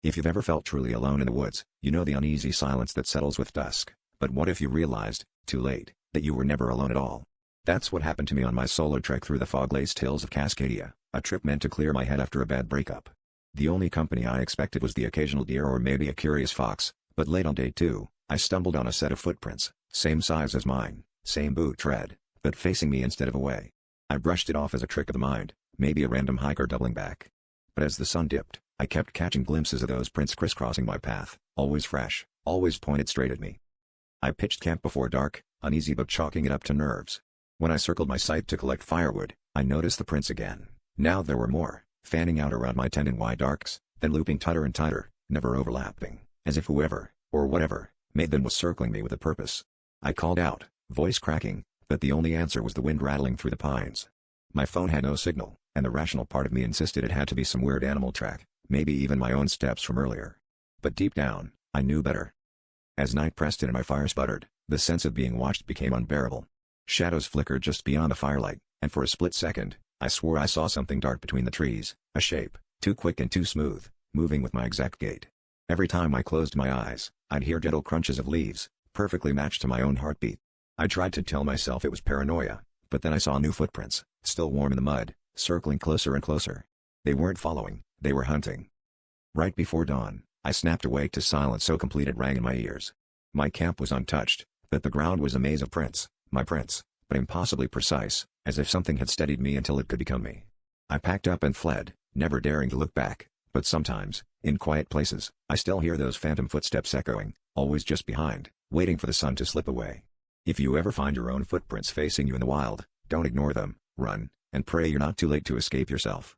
If you've ever felt truly alone in the woods, you know the uneasy silence that settles with dusk. But what if you realized, too late, that you were never alone at all? That's what happened to me on my solo trek through the fog-laced hills of Cascadia, a trip meant to clear my head after a bad breakup. The only company I expected was the occasional deer or maybe a curious fox, but late on day 2, I stumbled on a set of footprints, same size as mine, same boot tread, but facing me instead of away. I brushed it off as a trick of the mind, maybe a random hiker doubling back. But as the sun dipped, I kept catching glimpses of those prints crisscrossing my path, always fresh, always pointed straight at me. I pitched camp before dark, uneasy but chalking it up to nerves. When I circled my site to collect firewood, I noticed the prints again. Now there were more, fanning out around my tent in wide arcs, then looping tighter and tighter, never overlapping, as if whoever, or whatever, made them was circling me with a purpose. I called out, voice cracking, but the only answer was the wind rattling through the pines. My phone had no signal, and the rational part of me insisted it had to be some weird animal track, maybe even my own steps from earlier. But deep down, I knew better. As night pressed in and my fire sputtered, the sense of being watched became unbearable. Shadows flickered just beyond the firelight, and for a split second, I swore I saw something dart between the trees, a shape, too quick and too smooth, moving with my exact gait. Every time I closed my eyes, I'd hear gentle crunches of leaves, perfectly matched to my own heartbeat. I tried to tell myself it was paranoia, but then I saw new footprints, still warm in the mud, circling closer and closer. They weren't following, they were hunting. Right before dawn, I snapped awake to silence so complete it rang in my ears. My camp was untouched, but the ground was a maze of prints, my prints, but impossibly precise, as if something had steadied me until it could become me. I packed up and fled, never daring to look back, but sometimes, in quiet places, I still hear those phantom footsteps echoing, always just behind, waiting for the sun to slip away. If you ever find your own footprints facing you in the wild, don't ignore them, run, and pray you're not too late to escape yourself.